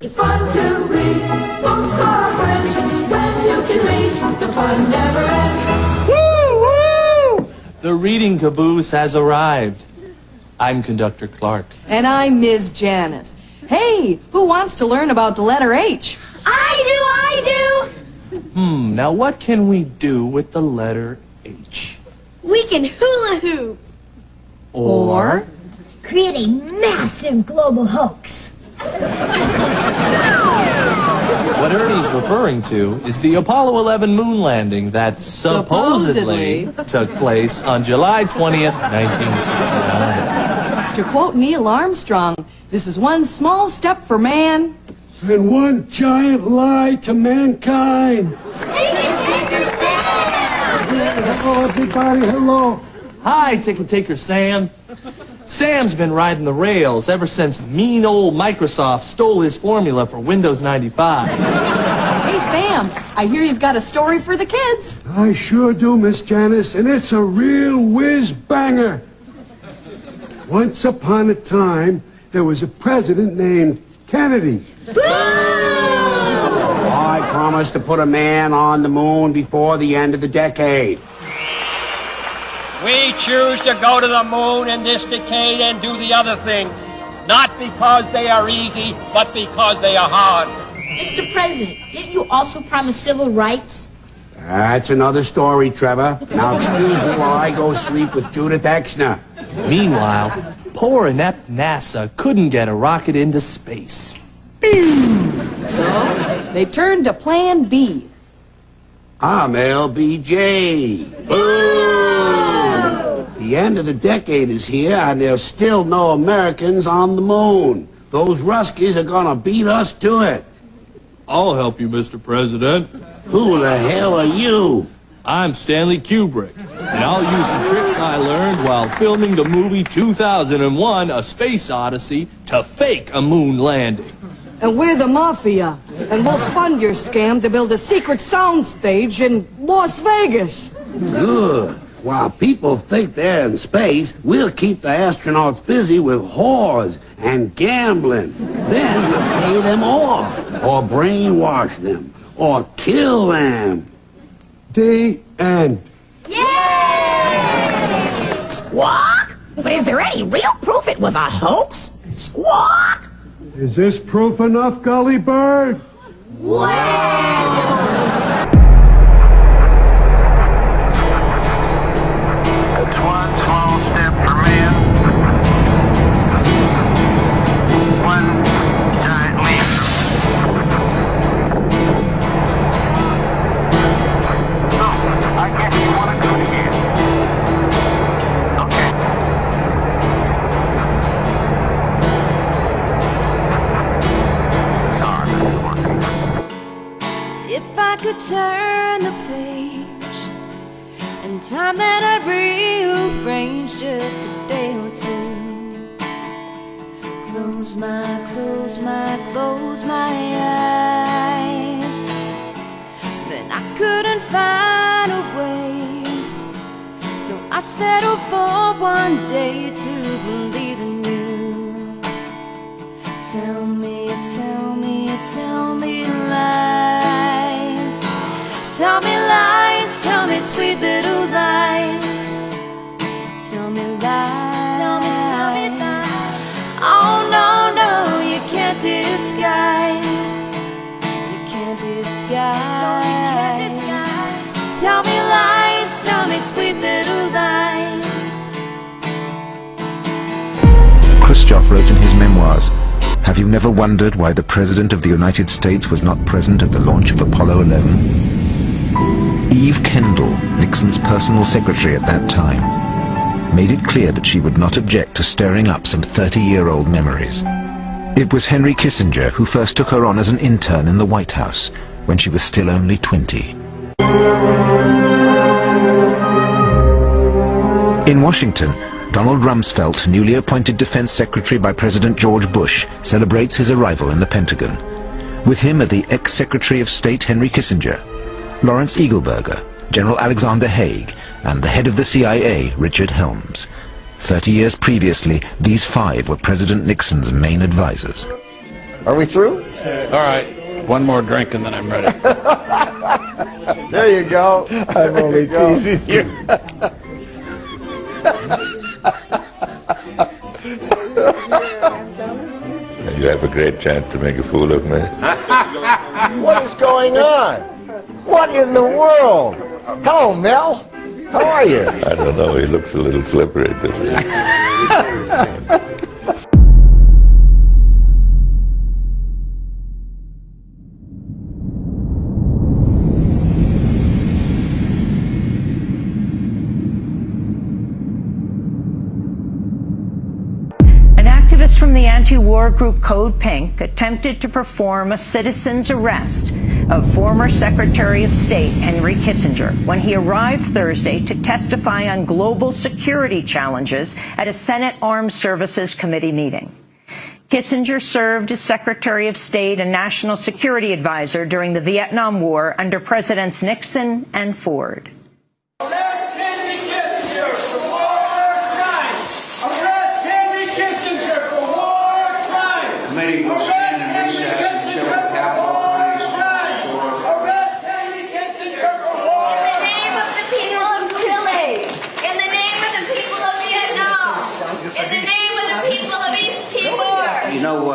It's fun to read, books are friends, when you can read, the fun never ends. Woo, woo! The reading caboose has arrived. I'm Conductor Clark. And I'm Ms. Janice. Hey, who wants to learn about the letter H? I do! Now what can we do with the letter H? We can hula hoop. Or? Create a massive global hoax. What Ernie's referring to is the Apollo 11 moon landing that supposedly took place on July 20th, 1969. To quote Neil Armstrong, this is one small step for man. And one giant lie to mankind. Hello, everybody. Hello. Hi, Ticket Taker Sam. Sam's been riding the rails ever since mean old Microsoft stole his formula for Windows 95. Hey, Sam, I hear you've got a story for the kids. I sure do, Miss Janice, and it's a real whiz-banger. Once upon a time, there was a president named Kennedy. I promised to put a man on the moon before the end of the decade. We choose to go to the moon in this decade and do the other thing, not because they are easy, but because they are hard. Mr. President, didn't you also promise civil rights? That's another story, Trevor. Now excuse me while I go sleep with Judith Exner. Meanwhile, poor inept NASA couldn't get a rocket into space. So, they turned to Plan B. I'm LBJ. Boo! The end of the decade is here, and there's still no Americans on the moon. Those Ruskies are gonna beat us to it. I'll help you, Mr. President. Who the hell are you? I'm Stanley Kubrick, and I'll use some tricks I learned while filming the movie 2001, A Space Odyssey, to fake a moon landing. And we're the Mafia, and we'll fund your scam to build a secret soundstage in Las Vegas. Good. While people think they're in space, we'll keep the astronauts busy with whores and gambling. Then we'll pay them off, or brainwash them, or kill them. The end. Yay! Squawk? But is there any real proof it was a hoax? Squawk! Is this proof enough, Gully Bird? Wow! It's one small step for man, one giant leap. So, I guess you want to do it again. Okay. If I could turn the page and time that I'd rearrange just a day or two. Close my eyes. Then I couldn't find a way, so I settled for one day to believe in you. Tell me lies. Tell me lies, tell me sweet little lies. Tell me lies, tell me lies. Oh no, you can't disguise. You can't disguise. No, you can't disguise. Tell me lies, tell me sweet little lies. Khrushchev wrote in his memoirs, "Have you never wondered why the President of the United States was not present at the launch of Apollo 11? Eve Kendall, Nixon's personal secretary at that time, made it clear that she would not object to stirring up some 30-year-old memories. It was Henry Kissinger who first took her on as an intern in the White House when she was still only 20. In Washington, Donald Rumsfeld, newly appointed Defense Secretary by President George Bush, celebrates his arrival in the Pentagon. With him are the ex-Secretary of State Henry Kissinger, Lawrence Eagleburger, General Alexander Haig, and the head of the CIA, Richard Helms. 30 years previously, these five were President Nixon's main advisors. Are we through? All right. One more drink and then I'm ready. There you go. I'm only teasing you. You have a great chance to make a fool of me. What is going on? What in the world? Hello, Mel. How are you? I don't know. He looks a little slippery to me. Activists from the anti-war group Code Pink attempted to perform a citizen's arrest of former Secretary of State Henry Kissinger when he arrived Thursday to testify on global security challenges at a Senate Armed Services Committee meeting. Kissinger served as Secretary of State and National Security Advisor during the Vietnam War under Presidents Nixon and Ford. Committee will stand in recess until the Capitol Police Arrest Henry Kissinger for war! In the name of the people of Chile! In the name of the people of Vietnam! In the name of the people of East Timor! You know,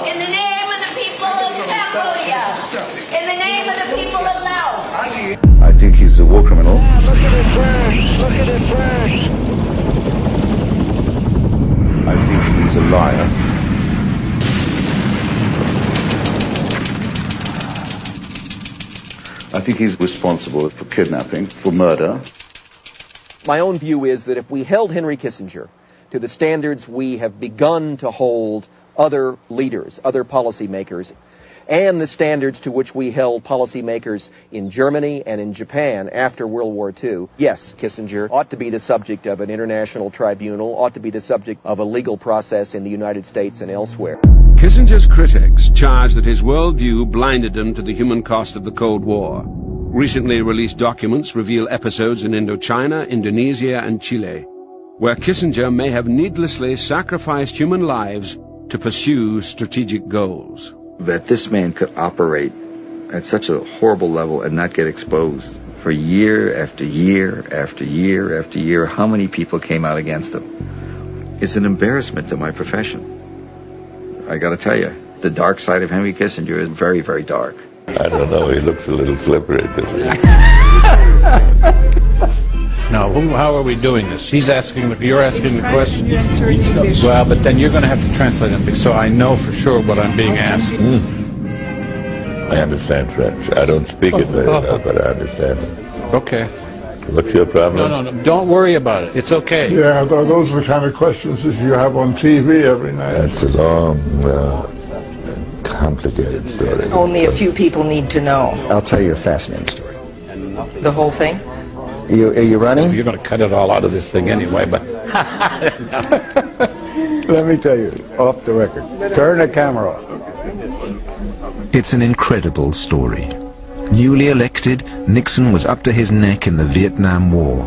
in the name of the people of Cambodia! In the name of the people of Laos! I think he's a war criminal. Look at it burn! Look at it burn! I think he's a liar. I think he's responsible for kidnapping, for murder. My own view is that if we held Henry Kissinger to the standards we have begun to hold other leaders, other policymakers, and the standards to which we held policymakers in Germany and in Japan after World War II, yes, Kissinger ought to be the subject of an international tribunal, ought to be the subject of a legal process in the United States and elsewhere. Kissinger's critics charge that his worldview blinded him to the human cost of the Cold War. Recently released documents reveal episodes in Indochina, Indonesia, and Chile, where Kissinger may have needlessly sacrificed human lives to pursue strategic goals. That this man could operate at such a horrible level and not get exposed for year after year after year after year, how many people came out against him? It's an embarrassment to my profession. I gotta tell you, the dark side of Henry Kissinger is very, very dark. I don't know. He looks a little slippery to me. Now, how are we doing this? He's asking, you're asking the question. Well, but then you're going to have to translate them, so I know for sure what I'm being asked. I understand French. I don't speak it very well, but I understand it. Okay. What's your problem? No, don't worry about it. It's okay. Yeah, those are the kind of questions that you have on TV every night. That's a long, complicated story. Only a few people need to know. I'll tell you a fascinating story. The whole thing? Are you running? You're going to cut it all out of this thing anyway, but... Let me tell you, off the record. Turn the camera off. It's an incredible story. Newly elected, Nixon was up to his neck in the Vietnam War.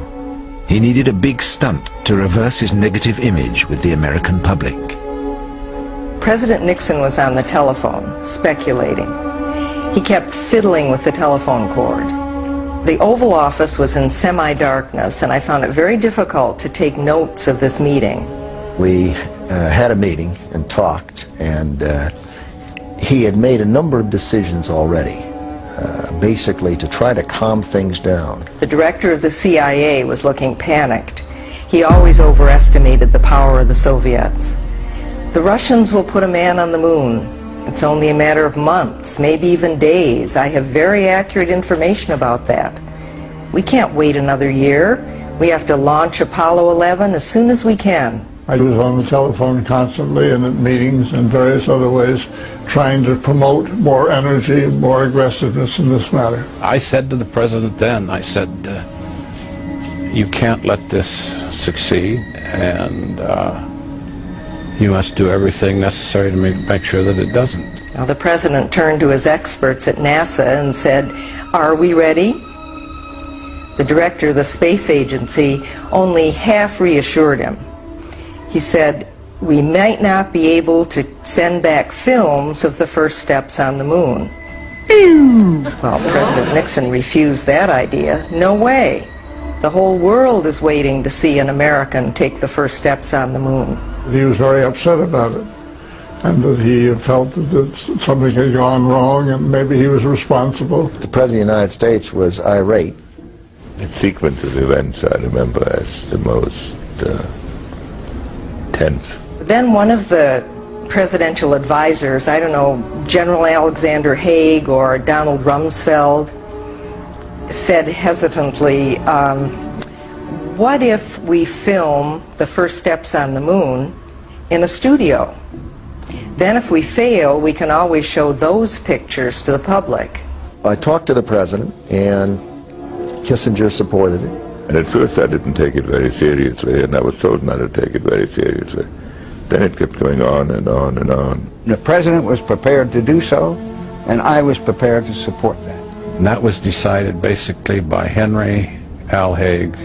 He needed a big stunt to reverse his negative image with the American public. President Nixon was on the telephone, speculating. He kept fiddling with the telephone cord. The Oval Office was in semi-darkness, and I found it very difficult to take notes of this meeting. We had a meeting and talked, and he had made a number of decisions already, basically to try to calm things down. The director of the CIA was looking panicked. He always overestimated the power of the Soviets. The Russians will put a man on the moon. It's only a matter of months, maybe even days. I have very accurate information about that. We can't wait another year. We have to launch Apollo 11 as soon as we can. I was on the telephone constantly and at meetings and various other ways trying to promote more energy, more aggressiveness in this matter. I said to the president then, I said, you can't let this succeed, and you must do everything necessary to make sure that it doesn't. Now, the president turned to his experts at NASA and said, "Are we ready?" The director of the space agency only half reassured him. He said, we might not be able to send back films of the first steps on the moon. Well, President Nixon refused that idea. No way. The whole world is waiting to see an American take the first steps on the moon. He was very upset about it, and that he felt that something had gone wrong and maybe he was responsible. The President of the United States was irate. The sequence of events I remember as the most tense. Then one of the presidential advisors, I don't know, General Alexander Haig or Donald Rumsfeld, said hesitantly, what if we film the first steps on the moon in a studio? Then if we fail, we can always show those pictures to the public. I talked to the President, and Kissinger supported it. And at first I didn't take it very seriously, and I was told not to take it very seriously. Then it kept going on and on and on. The President was prepared to do so, and I was prepared to support that. And that was decided basically by Henry, Al Haig,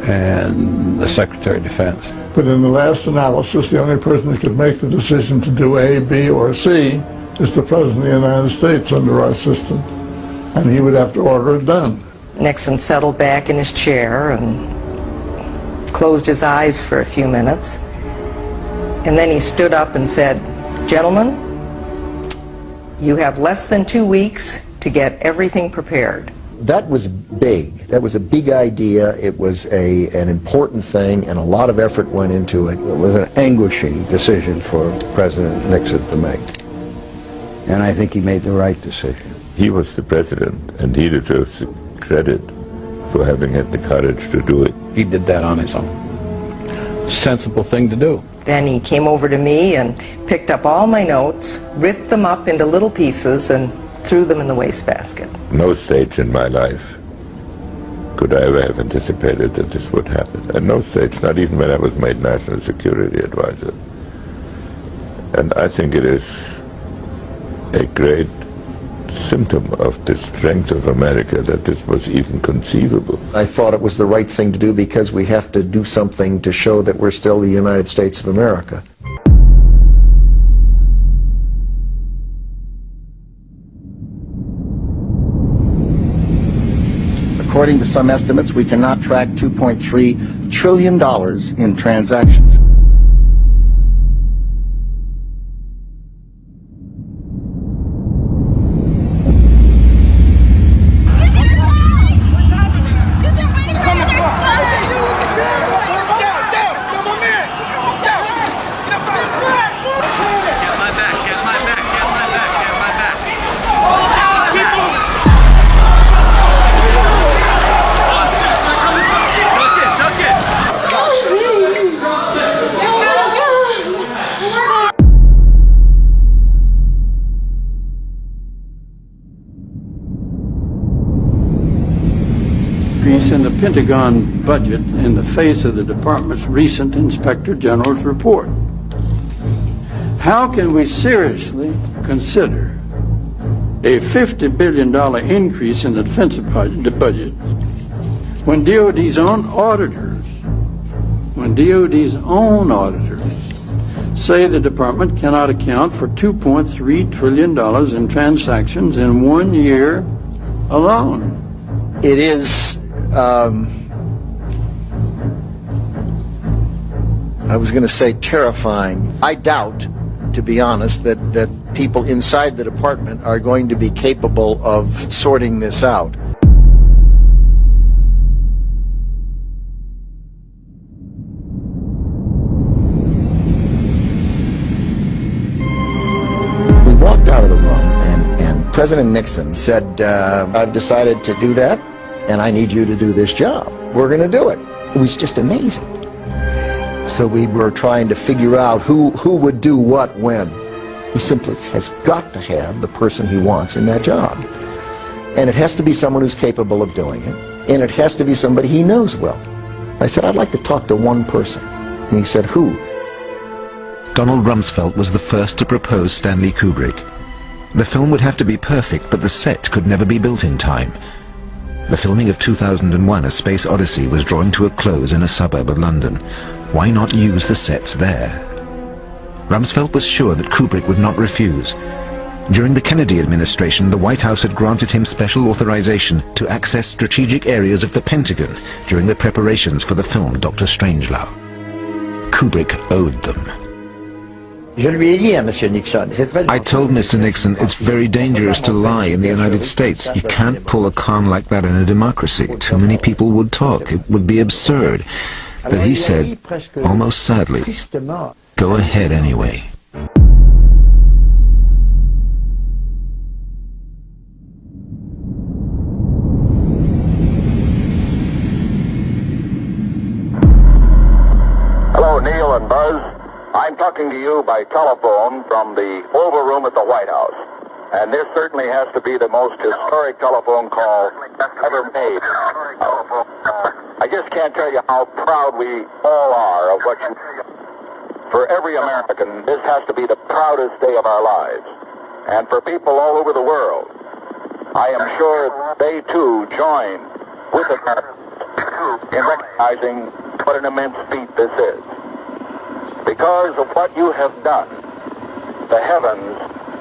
and the Secretary of Defense. But in the last analysis, the only person that could make the decision to do A, B, or C is the President of the United States under our system. And he would have to order it done. Nixon settled back in his chair and closed his eyes for a few minutes. And then he stood up and said, "Gentlemen, you have less than 2 weeks to get everything prepared." That was big. That was a big idea. It was an important thing, and a lot of effort went into it. It was an anguishing decision for President Nixon to make. And I think he made the right decision. He was the president, and he deserves credit for having had the courage to do it. He did that on his own. Sensible thing to do. Then he came over to me and picked up all my notes, ripped them up into little pieces, and threw them in the wastebasket. No stage in my life could I ever have anticipated that this would happen. At no stage, not even when I was made National Security Advisor. And I think it is a great symptom of the strength of America that this was even conceivable. I thought it was the right thing to do because we have to do something to show that we're still the United States of America. According to some estimates, we cannot track $2.3 trillion in transactions. In the Pentagon budget in the face of the department's recent Inspector General's report. How can we seriously consider a $50 billion increase in the defense budget when DOD's own auditors say the department cannot account for $2.3 trillion in transactions in 1 year alone? It is I was going to say terrifying. I doubt, to be honest, that people inside the department are going to be capable of sorting this out. We walked out of the room, and President Nixon said, I've decided to do that, and I need you to do this job. We're going to do it. It was just amazing. So we were trying to figure out who would do what when. He simply has got to have the person he wants in that job. And it has to be someone who's capable of doing it. And it has to be somebody he knows well. I said, I'd like to talk to one person. And he said, who? Donald Rumsfeld was the first to propose Stanley Kubrick. The film would have to be perfect, but the set could never be built in time. The filming of 2001: A Space Odyssey was drawing to a close in a suburb of London. Why not use the sets there? Rumsfeld was sure that Kubrick would not refuse. During the Kennedy administration, the White House had granted him special authorization to access strategic areas of the Pentagon during the preparations for the film Dr. Strangelove. Kubrick owed them. I told Mr. Nixon it's very dangerous to lie in the United States. You can't pull a con like that in a democracy. Too many people would talk. It would be absurd. But he said, almost sadly, go ahead anyway. Hello, Neil and Buzz. I'm talking to you by telephone from the Oval Room at the White House. And this certainly has to be the most historic telephone call ever made. I just can't tell you how proud we all are of what you... For every American, this has to be the proudest day of our lives. And for people all over the world, I am sure they too join with America in recognizing what an immense feat this is. Because of what you have done, the heavens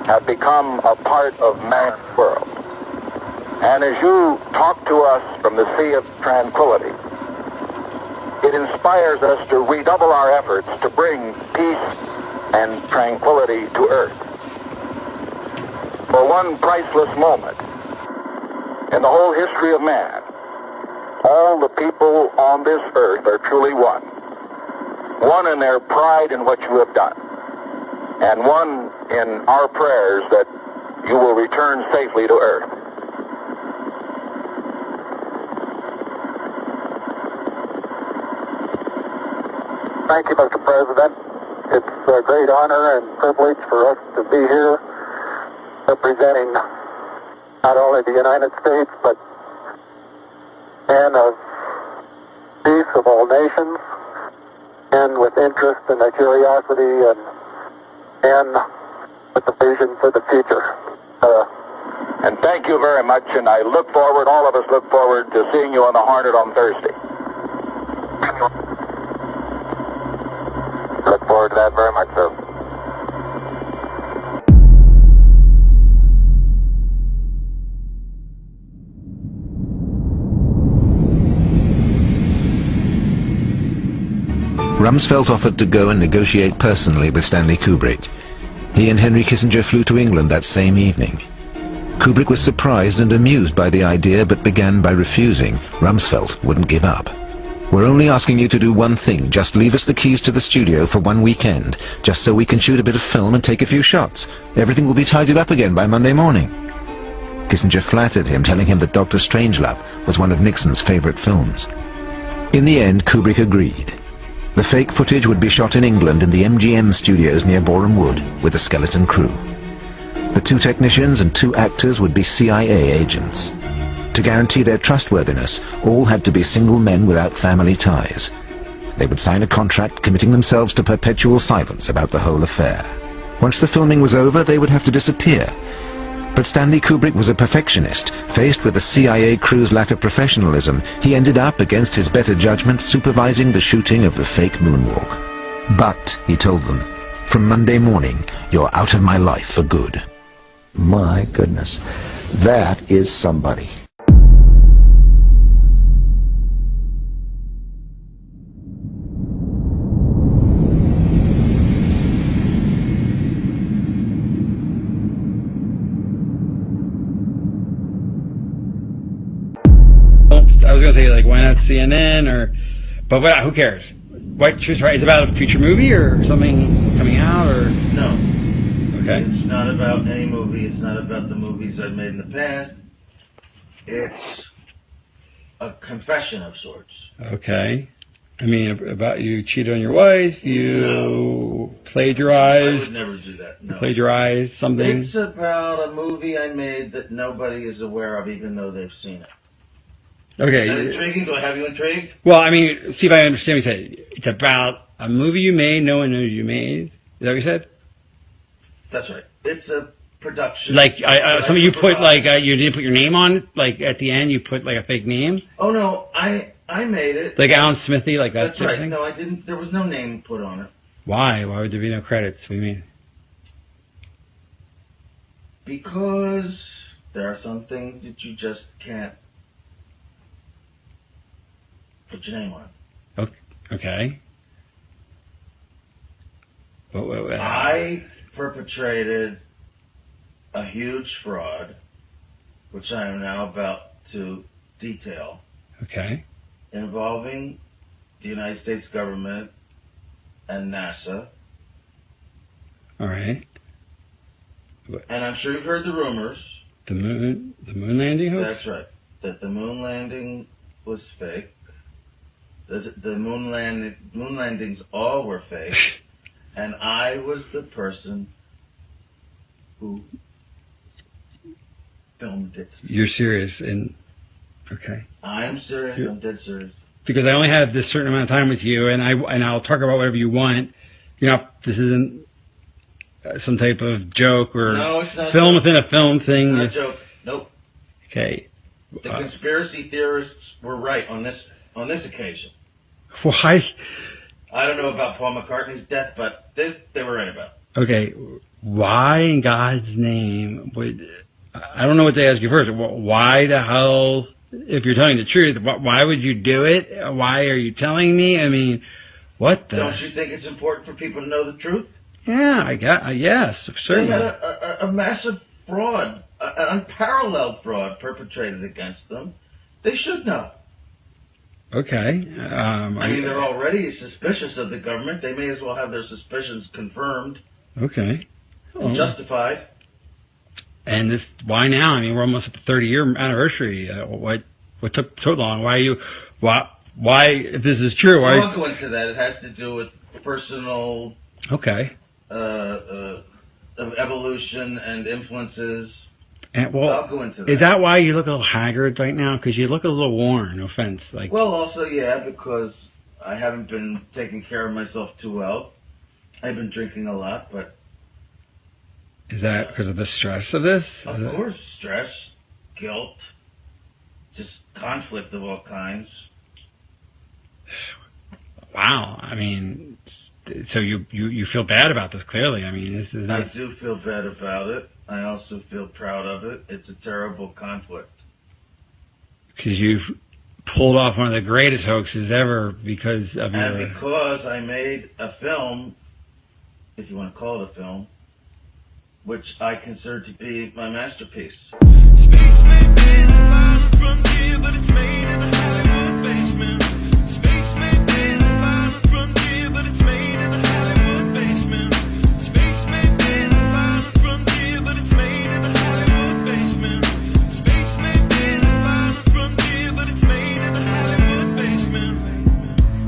have become a part of man's world. And as you talk to us from the Sea of Tranquility, it inspires us to redouble our efforts to bring peace and tranquility to earth. For one priceless moment in the whole history of man, all the people on this earth are truly one. One in their pride in what you have done, and one in our prayers that you will return safely to earth. Thank you, Mr. President. It's a great honor and privilege for us to be here representing not only the United States, but men of peace of all nations, and with interest and a curiosity and with the vision for the future. And thank you very much, and I look forward, all of us look forward to seeing you on the Hornet on Thursday. Look forward to that very much, sir. Rumsfeld offered to go and negotiate personally with Stanley Kubrick. He and Henry Kissinger flew to England that same evening. Kubrick was surprised and amused by the idea, but began by refusing. Rumsfeld wouldn't give up. We're only asking you to do one thing. Just leave us the keys to the studio for one weekend, just so we can shoot a bit of film and take a few shots. Everything will be tidied up again by Monday morning. Kissinger flattered him, telling him that Dr. Strangelove was one of Nixon's favorite films. In the end, Kubrick agreed. The fake footage would be shot in England in the MGM studios near Boreham Wood with a skeleton crew. The 2 technicians and 2 actors would be CIA agents. To guarantee their trustworthiness, all had to be single men without family ties. They would sign a contract committing themselves to perpetual silence about the whole affair. Once the filming was over, they would have to disappear. But Stanley Kubrick was a perfectionist. Faced with the CIA crew's lack of professionalism, he ended up, against his better judgment, supervising the shooting of the fake moonwalk. But, he told them, from Monday morning, you're out of my life for good. My goodness, that is somebody. I was gonna say, like, why not CNN or, but what, who cares? White Truth Right is about a future movie or something coming out or? No. Okay. It's not about any movie. It's not about the movies I've made in the past. It's a confession of sorts. Okay. I mean, about you cheated on your wife, you plagiarized. I would never do that. No. Plagiarized something. It's about a movie I made that nobody is aware of, even though they've seen it. Okay. Is that intriguing? Do I have you intrigued? Well, I mean, see if I understand what you said. It's about a movie you made, no one knows you made. Is that what you said? That's right. It's a production. Like, something you put, like, you didn't put your name on it? Like, at the end, you put, like, a fake name? Oh, no. I I made it. Like Alan Smithy, like that That's type right. of thing? No, I didn't. There was no name put on it. Why? Why would there be no credits? What do you mean? Because there are some things that you just can't put your name on. Okay. I perpetrated a huge fraud, which I am now about to detail, Okay. involving the United States government and NASA. All right. And I'm sure you've heard the rumors. The moon landing hoax? That's right. That the moon landing was fake. The moon landings all were fake. And I was the person who filmed it. You're serious and okay. I'm serious. I'm dead serious. Because I only have this certain amount of time with you, and I'll talk about whatever you want. You know, this isn't some type of joke or No, it's not film joke. within a film thing. Not a joke. Nope. Okay. The conspiracy theorists were right on this occasion. Why? I don't know about Paul McCartney's death, but this they were right about. Okay. Why in God's name would I don't know what to ask you first. Why the hell, if you're telling the truth, why would you do it? Why are you telling me? I mean, what the? Don't you think it's important for people to know the truth? Yeah, I got. Yes, certainly. They had a massive fraud, an unparalleled fraud perpetrated against them. They should know. Okay. I mean, they're already suspicious of the government. They may as well have their suspicions confirmed Okay. and justified. And this, why now? I mean, we're almost at the 30-year anniversary. What took so long? Why, if this is true, why? I won't go into that. It has to do with personal Okay. evolution and influences. And, well, I'll go into that. is that why you look a little haggard right now? Because you look a little worn. No offense. Like, Well, also, yeah, because I haven't been taking care of myself too well. I've been drinking a lot, but is that because of the stress of this? of course, stress, guilt, just conflict of all kinds. Wow. I mean, so you feel bad about this? Clearly. I mean, this is I not. do feel bad about it. I also feel proud of it. It's a terrible conflict. Because you've pulled off one of the greatest hoaxes ever because of And your. because I made a film, if you want to call it a film, which I consider to be my masterpiece. Space may be the final frontier, but it's made in a Hollywood basement. Space may be the final frontier, but it's made in a Hollywood basement. Space may be the final frontier, but it's made in a Hollywood basement. Space may be the final frontier, but it's made in a Hollywood basement.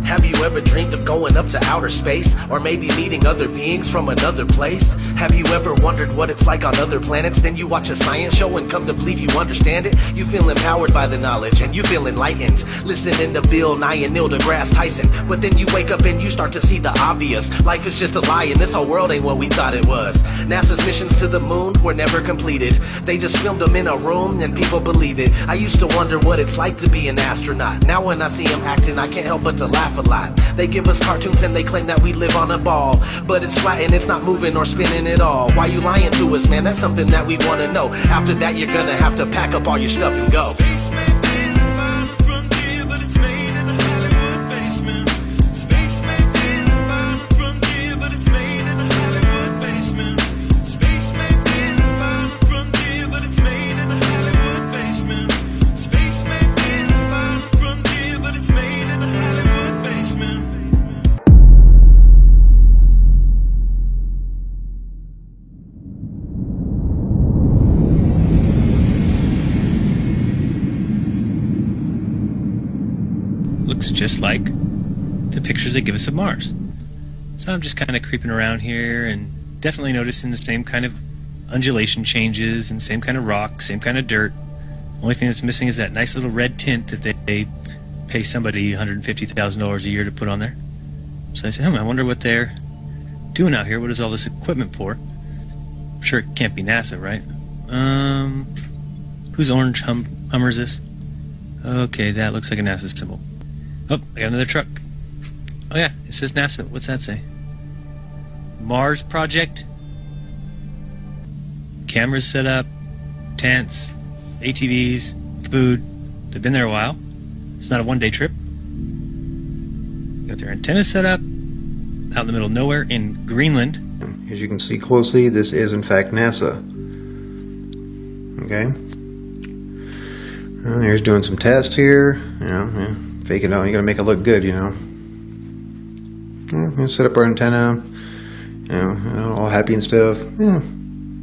Have you ever dreamed of going up to outer space? Or maybe meeting other beings from another place? Have you ever wondered what it's like on other planets? Then you watch a science show and come to believe you understand it? You feel empowered by the knowledge and you feel enlightened, listening to Bill Nye and Neil deGrasse Tyson. But then you wake up and you start to see the obvious. Life is just a lie and this whole world ain't what we thought it was. NASA's missions to the moon were never completed. They just filmed them in a room and people believe it. I used to wonder what it's like to be an astronaut. Now when I see them acting, I can't help but to laugh a lot. They give us cartoons and they claim that we live on a ball, but it's flat and it's not moving or spinning at all. Why you lying to us, man? That's something that we want to know. After that, you're gonna have to pack up all your stuff and go. Space may be the final frontier, but it's made in a Hollywood basement. Space may be the final frontier, but it's made in a Hollywood basement. Space may be the final frontier, but it's made in a Hollywood basement. Space may be the final frontier, but it's made in a Hollywood basement. Looks just like the pictures they give us of Mars. So I'm just kind of creeping around here and definitely noticing the same kind of undulation changes and same kind of rock, same kind of dirt. Only thing that's missing is that nice little red tint that they pay somebody $150,000 a year to put on there. So I said, I wonder what they're doing out here. What is all this equipment for? I'm sure it can't be NASA, right? Whose orange Hummer is this? Okay, that looks like a NASA symbol. Oh, I got another truck. Oh yeah, it says NASA. What's that say? Mars Project. Cameras set up, tents, ATVs, food. They've been there a while. It's not a one-day trip. Got their antennas set up out in the middle of nowhere in Greenland. As you can see closely, this is in fact NASA. Okay. Well, here's doing some tests here. You know, yeah, fake it out. You gotta make it look good, you know. Yeah, set up our antenna. You know, all happy and stuff. Yeah.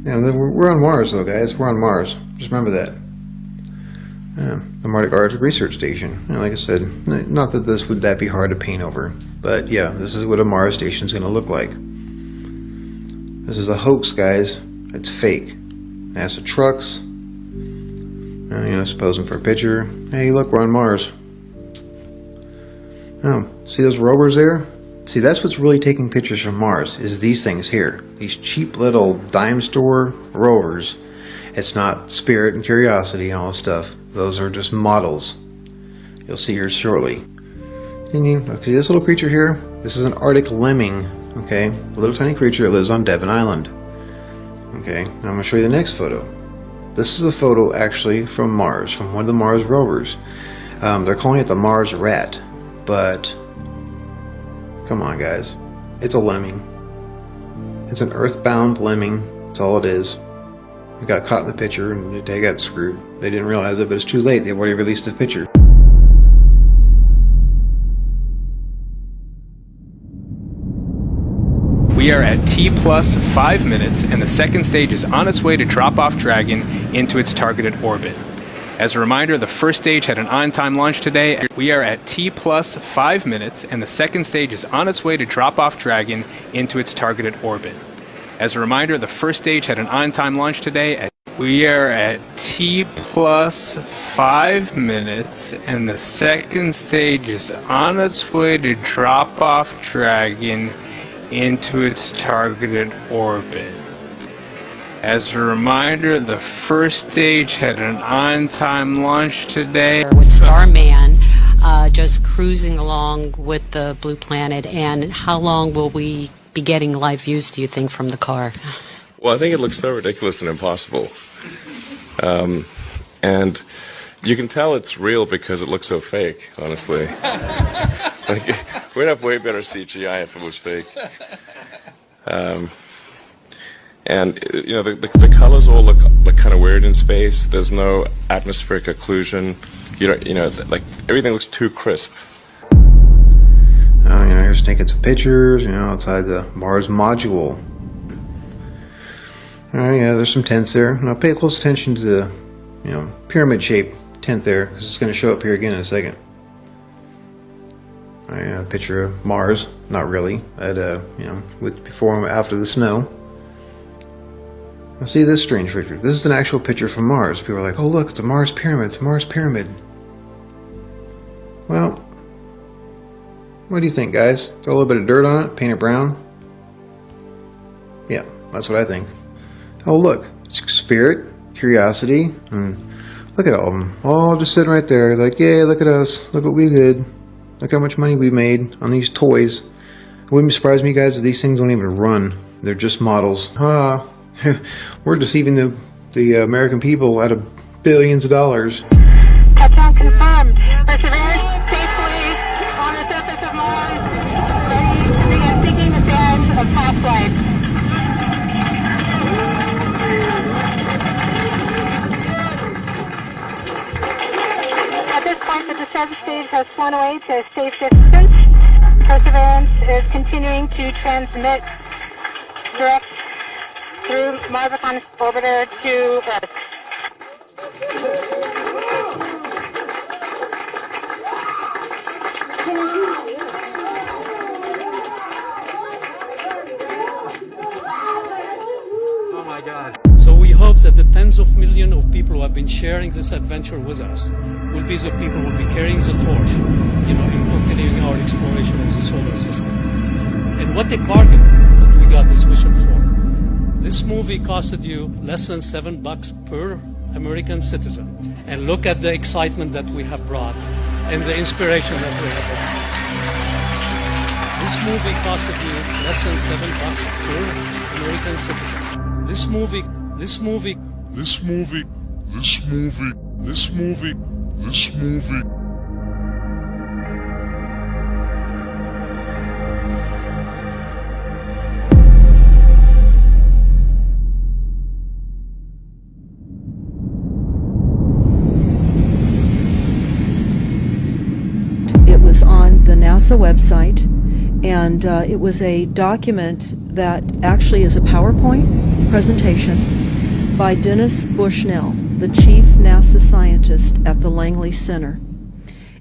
Yeah, we're on Mars though, guys. We're on Mars. Just remember that. Yeah, the Arctic Research Station. You know, like I said, not that this would that be hard to paint over, but yeah, this is what a Mars station is going to look like. This is a hoax, guys. It's fake. NASA trucks. You know, posing for a picture. Hey, look, we're on Mars. Oh, see those rovers there? See, that's what's really taking pictures from Mars, is these things here. These cheap little dime store rovers. It's not Spirit and Curiosity and all this stuff. Those are just models. You'll see yours shortly. Okay, this little creature here, this is an Arctic lemming, okay? A little tiny creature that lives on Devon Island. Okay, now I'm going to show you the next photo. This is a photo actually from Mars, from one of the Mars rovers. They're calling it the Mars rat, but come on guys, it's a lemming. It's an earthbound lemming, that's all it is. It got caught in the picture and they got screwed. They didn't realize it, but it's too late. They've already released the picture. We are at T plus 5 minutes, and the second stage is on its way to drop off Dragon into its targeted orbit. As a reminder, the first stage had an on-time launch today. We are at T plus 5 minutes, and the second stage is on its way to drop off Dragon into its targeted orbit. As a reminder, the first stage had an on-time launch today. We are at T plus 5 minutes, and the second stage is on its way to drop off Dragon into its targeted orbit. As a reminder, the first stage had an on-time launch today. With Starman just cruising along with the Blue Planet, and how long will we be getting live views, do you think, from the car? Well, I think it looks so ridiculous and impossible. And you can tell it's real because it looks so fake, honestly. Like, we'd have way better CGI if it was fake. And, you know, the colors all look kind of weird in space. There's no atmospheric occlusion. You know, like, everything looks too crisp. You know, here's taking some pictures, you know, outside the Mars module. Yeah, there's some tents there. Now pay close attention to the, you know, pyramid-shaped tent there, because it's going to show up here again in a second. A picture of Mars, not really, at you know, with before and after the snow. Now see this strange picture. This is an actual picture from Mars. People are like, oh look, it's a Mars pyramid, it's a Mars pyramid. Well, what do you think, guys? Throw a little bit of dirt on it, paint it brown? Yeah, that's what I think. Oh look, Spirit, Curiosity, and look at all of them. All just sitting right there, like, yeah, look at us, look what we did. Look how much money we made on these toys. It wouldn't surprise me, guys, if these things don't even run. They're just models. We're deceiving the American people out of billions of dollars. Touchdown confirmed. Perseverance safely on the surface of Mars, ready to begin seeking the sands of past life. At this point, the descent stage has flown away to a safe distance. Perseverance is continuing to transmit direct through Mars orbiter to Earth. Oh my God. So we hope that the tens of millions of people who have been sharing this adventure with us will be the people who will be carrying the torch, you know, in continuing our exploration of the solar system. And what a bargain that we got this mission for. This movie costed you less than $7 per American citizen. And look at the excitement that we have brought and the inspiration that we have. This movie costed me less than $7 per American citizen. This movie. It was on the NASA website, and it was a document that actually is a PowerPoint presentation by Dennis Bushnell, the chief NASA scientist at the Langley Center.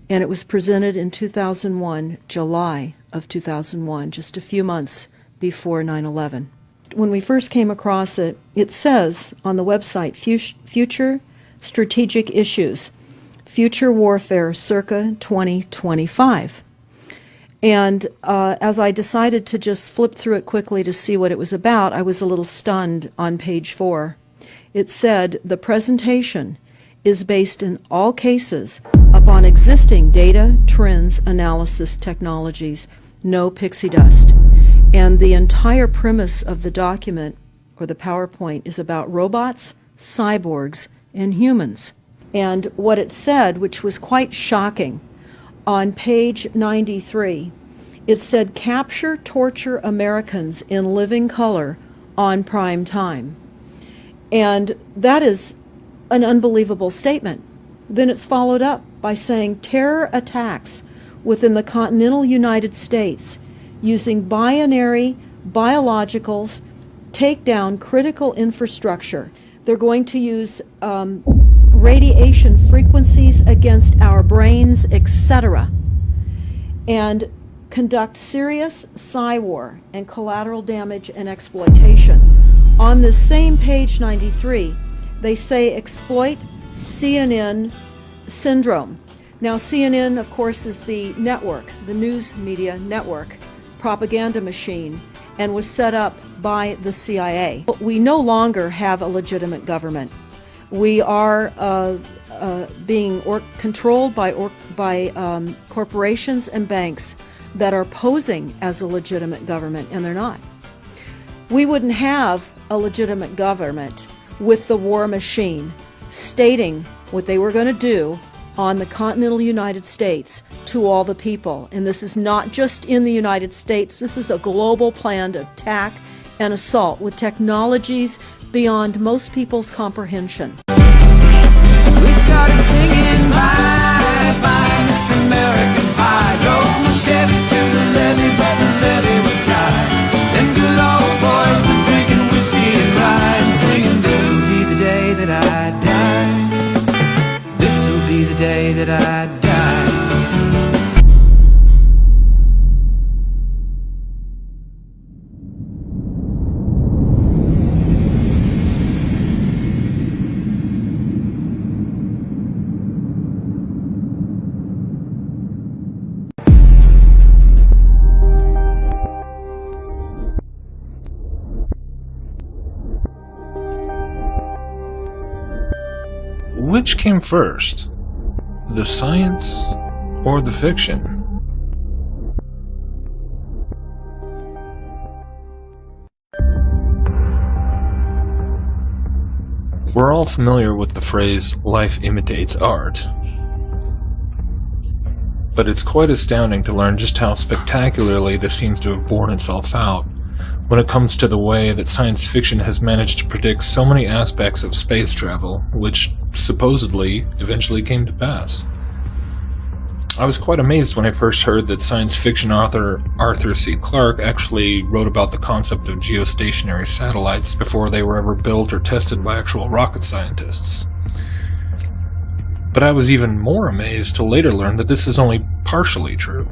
And it was presented in 2001, July of 2001, just a few months before 9/11. When we first came across it, it says on the website, Future Strategic Issues, Future Warfare circa 2025. And as I decided to just flip through it quickly to see what it was about, I was a little stunned on page 4. It said, the presentation is based in all cases upon existing data, trends, analysis technologies, no pixie dust. And the entire premise of the document, or the PowerPoint, is about robots, cyborgs, and humans. And what it said, which was quite shocking, on page 93, it said, capture, torture Americans in living color on prime time. And that is an unbelievable statement. Then it's followed up by saying terror attacks within the continental United States using binary biologicals take down critical infrastructure. They're going to use radiation frequencies against our brains, etc., and conduct serious psy-war and collateral damage and exploitation. On this same page 93, they say exploit CNN syndrome. Now CNN, of course, is the network, the news media network, propaganda machine, and was set up by the CIA. We no longer have a legitimate government. We are being controlled by corporations and banks that are posing as a legitimate government, and they're not. We wouldn't have a legitimate government with the war machine stating what they were going to do on the continental United States to all the people. And this is not just in the United States. This is a global planned attack and assault with technologies beyond most people's comprehension. We started singing bye, bye, Miss American Pie. Drove my Chevy to the levee, but the levee was dry. Them good old boys were drinking whiskey and rye and singing, this'll be the day that I die. This'll be the day that I die. Which came first, the science or the fiction? We're all familiar with the phrase, life imitates art. But it's quite astounding to learn just how spectacularly this seems to have borne itself out when it comes to the way that science fiction has managed to predict so many aspects of space travel, which supposedly eventually came to pass. I was quite amazed when I first heard that science fiction author Arthur C. Clarke actually wrote about the concept of geostationary satellites before they were ever built or tested by actual rocket scientists. But I was even more amazed to later learn that this is only partially true.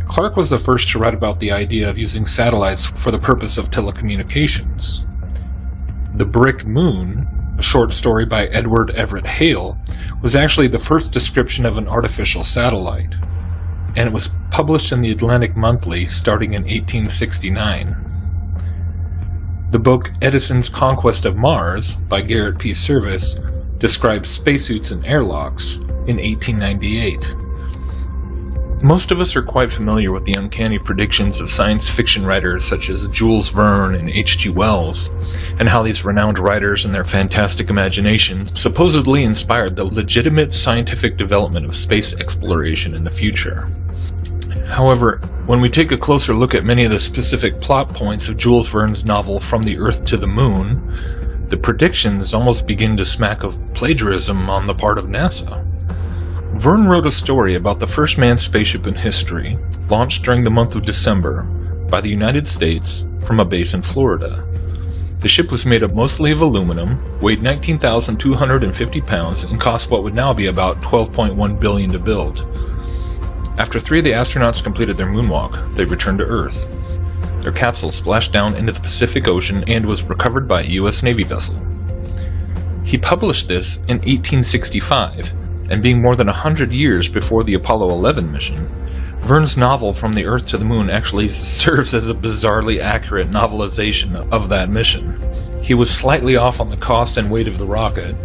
Clarke was the first to write about the idea of using satellites for the purpose of telecommunications. The Brick Moon, a short story by Edward Everett Hale, was actually the first description of an artificial satellite, and it was published in the Atlantic Monthly starting in 1869. The book Edison's Conquest of Mars by Garrett P. Serviss describes spacesuits and airlocks in 1898. Most of us are quite familiar with the uncanny predictions of science fiction writers such as Jules Verne and H.G. Wells, and how these renowned writers and their fantastic imaginations supposedly inspired the legitimate scientific development of space exploration in the future. However, when we take a closer look at many of the specific plot points of Jules Verne's novel From the Earth to the Moon, the predictions almost begin to smack of plagiarism on the part of NASA. Verne wrote a story about the first manned spaceship in history, launched during the month of December by the United States from a base in Florida. The ship was made up mostly of aluminum, weighed 19,250 pounds, and cost what would now be about $12.1 billion to build. After 3 of the astronauts completed their moonwalk, they returned to Earth. Their capsule splashed down into the Pacific Ocean and was recovered by a U.S. Navy vessel. He published this in 1865, and being more than 100 years before the Apollo 11 mission, Verne's novel From the Earth to the Moon actually serves as a bizarrely accurate novelization of that mission. He was slightly off on the cost and weight of the rocket.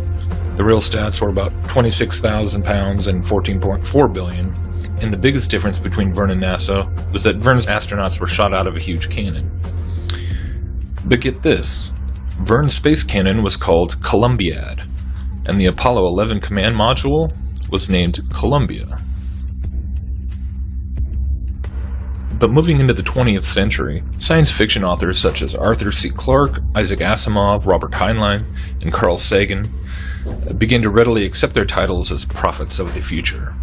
The real stats were about 26,000 pounds and 14.4 billion, and the biggest difference between Verne and NASA was that Verne's astronauts were shot out of a huge cannon. But get this, Verne's space cannon was called Columbiad, and the Apollo 11 command module was named Columbia. But moving into the 20th century, science fiction authors such as Arthur C. Clarke, Isaac Asimov, Robert Heinlein, and Carl Sagan began to readily accept their titles as prophets of the future,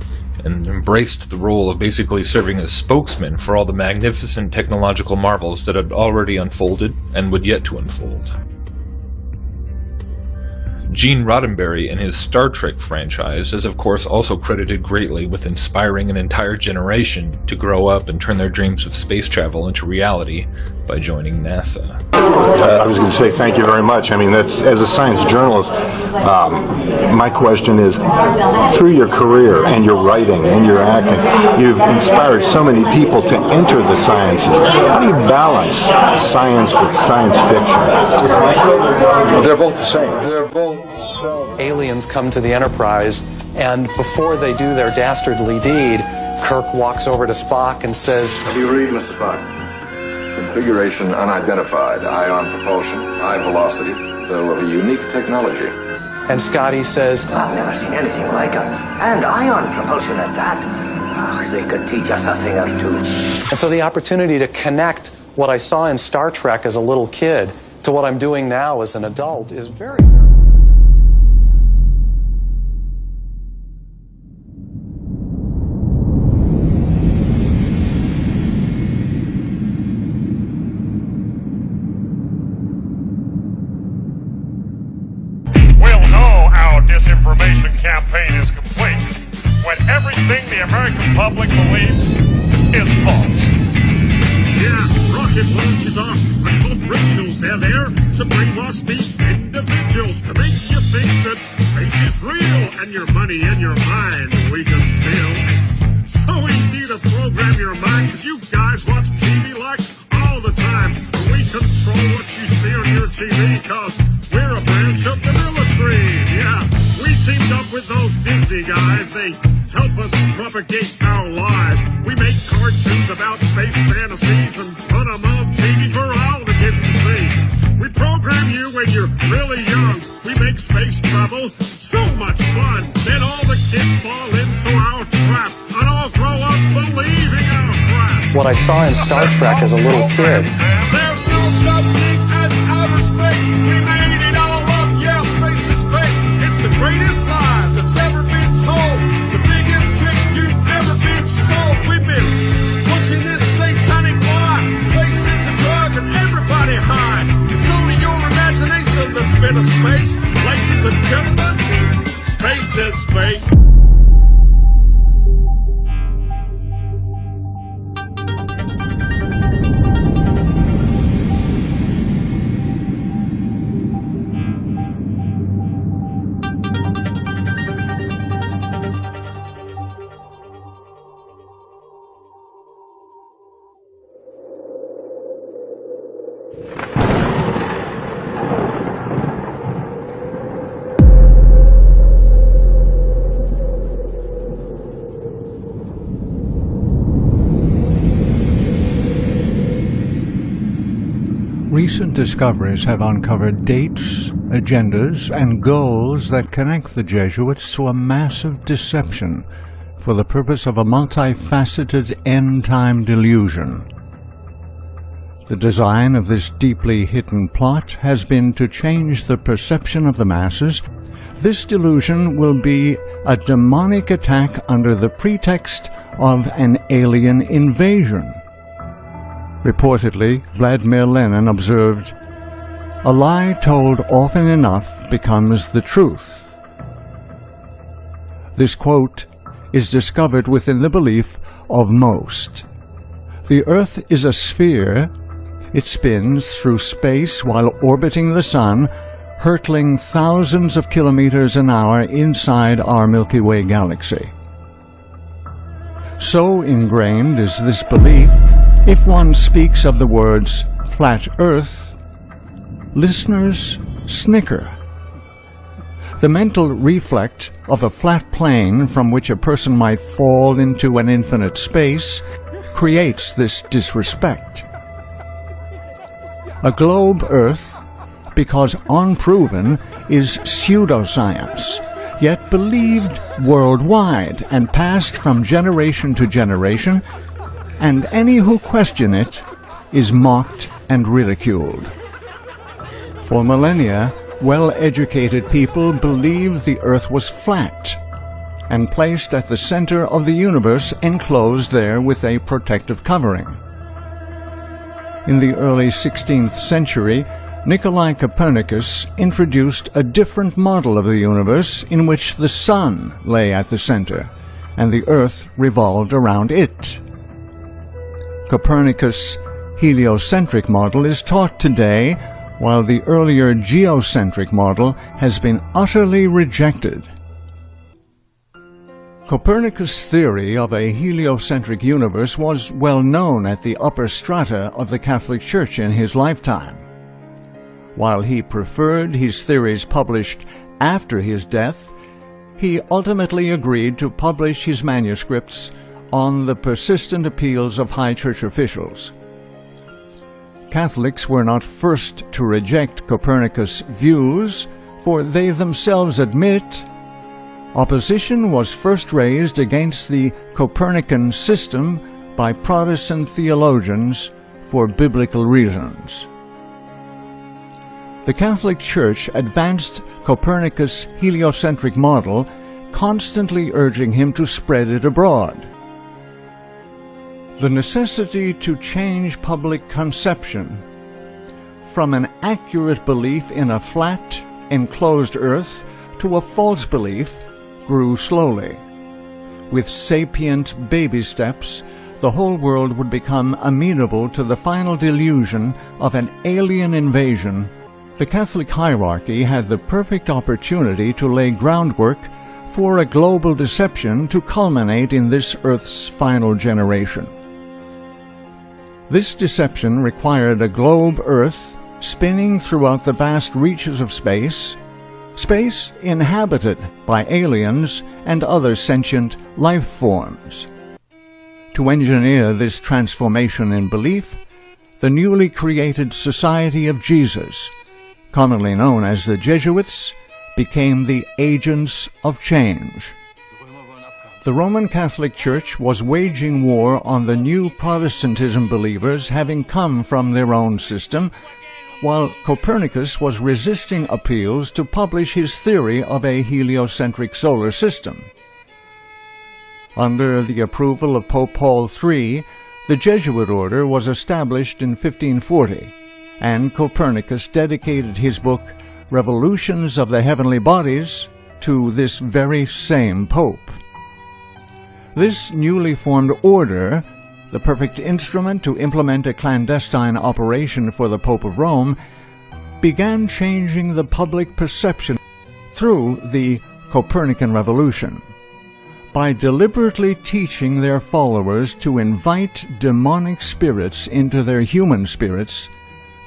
and embraced the role of basically serving as spokesmen for all the magnificent technological marvels that had already unfolded and would yet to unfold. Gene Roddenberry and his Star Trek franchise is of course also credited greatly with inspiring an entire generation to grow up and turn their dreams of space travel into reality by joining NASA. I was going to say thank you very much. I mean, that's, as a science journalist, my question is, through your career and your writing and your acting, you've inspired so many people to enter the sciences. How do you balance science with science fiction? They're both the same. They're both so. Aliens come to the Enterprise, and before they do their dastardly deed, Kirk walks over to Spock and says, What do you read, Mr. Spock? Configuration unidentified, ion propulsion, high velocity, though of a unique technology. And Scotty says, I've never seen anything like it. And ion propulsion at that. They could teach us a thing or two. And so the opportunity to connect what I saw in Star Trek as a little kid to what I'm doing now as an adult is very, very... Disinformation campaign is complete when everything the American public believes is false. Yeah, rocket launches are operational. They're there to brainwash these individuals to make you think that space is real and your money and your mind we can steal. It's so easy to program your mind because you guys watch TV like all the time. We control what you see on your TV because we're a branch of the military. Yeah. We teamed up with those Disney guys. They help us propagate our lies. We make cartoons about space fantasies and put them on TV for all the kids to see. We program you when you're really young. We make space travel so much fun. Then all the kids fall into our trap and all grow up believing our crap. What I saw in Star Trek as a little kid. There's no such thing as outer space. We made it all up. Yeah, space is fake. It's the greatest lie that's ever been told. The biggest trick you've ever been sold. We've been pushing this satanic lie. Space is a drug and everybody high. It's only your imagination that's been a space. Ladies and gentlemen, space is fake. recent discoveries have uncovered dates, agendas, and goals that connect the Jesuits to a massive deception for the purpose of a multifaceted end-time delusion. The design of this deeply hidden plot has been to change the perception of the masses. This delusion will be a demonic attack under the pretext of an alien invasion. Reportedly, Vladimir Lenin observed, "A lie told often enough becomes the truth." This quote is discovered within the belief of most. The Earth is a sphere. It spins through space while orbiting the Sun, hurtling thousands of kilometers an hour inside our Milky Way galaxy. So ingrained is this belief, if one speaks of the words flat Earth, listeners snicker. The mental reflex of a flat plane from which a person might fall into an infinite space creates this disrespect. A globe Earth, because unproven, is pseudoscience, yet believed worldwide and passed from generation to generation, and any who question it is mocked and ridiculed. For millennia, well-educated people believed the Earth was flat and placed at the center of the universe, enclosed there with a protective covering. In the early 16th century, Nicolae Copernicus introduced a different model of the universe in which the Sun lay at the center and the Earth revolved around it. Copernicus' heliocentric model is taught today, while the earlier geocentric model has been utterly rejected. Copernicus' theory of a heliocentric universe was well known at the upper strata of the Catholic Church in his lifetime. While he preferred his theories published after his death, he ultimately agreed to publish his manuscripts on the persistent appeals of high church officials. Catholics were not first to reject Copernicus' views, for they themselves admit opposition was first raised against the Copernican system by Protestant theologians for biblical reasons. The Catholic Church advanced Copernicus' heliocentric model, constantly urging him to spread it abroad. The necessity to change public conception from an accurate belief in a flat, enclosed Earth to a false belief grew slowly. With sapient baby steps, the whole world would become amenable to the final delusion of an alien invasion. The Catholic hierarchy had the perfect opportunity to lay groundwork for a global deception to culminate in this Earth's final generation. This deception required a globe Earth spinning throughout the vast reaches of space, space inhabited by aliens and other sentient life forms. To engineer this transformation in belief, the newly created Society of Jesus, commonly known as the Jesuits, became the agents of change. The Roman Catholic Church was waging war on the new Protestantism believers having come from their own system, while Copernicus was resisting appeals to publish his theory of a heliocentric solar system. Under the approval of Pope Paul III, the Jesuit order was established in 1540, and Copernicus dedicated his book, Revolutions of the Heavenly Bodies, to this very same Pope. This newly formed order, the perfect instrument to implement a clandestine operation for the Pope of Rome, began changing the public perception through the Copernican Revolution. By deliberately teaching their followers to invite demonic spirits into their human spirits,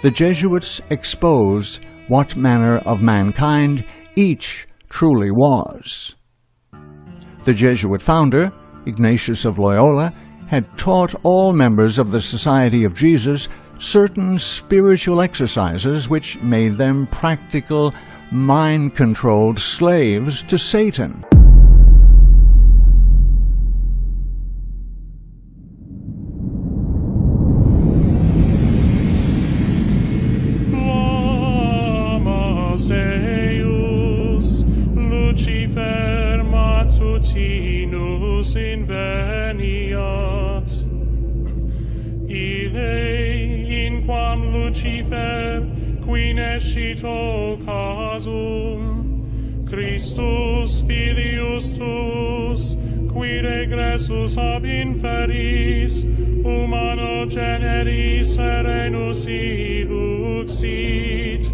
the Jesuits exposed what manner of mankind each truly was. The Jesuit founder, Ignatius of Loyola, had taught all members of the Society of Jesus certain spiritual exercises which made them practical, mind-controlled slaves to Satan. Eius Lucifer matutinus inveniat. Ille in quam Lucifer qui nescito casum Christus filius tuus qui regressus ab inferis humano generis serenus iluxit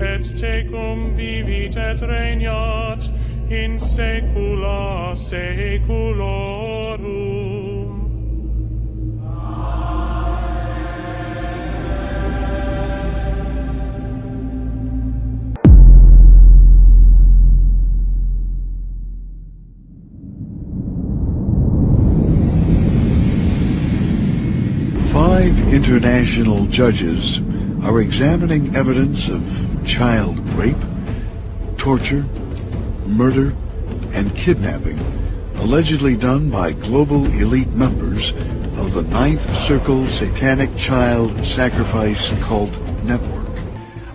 et tecum vivit et regnat in saecula saeculorum. Five international judges are examining evidence of child rape, torture, murder, and kidnapping allegedly done by global elite members of the Ninth Circle Satanic Child Sacrifice Cult Network.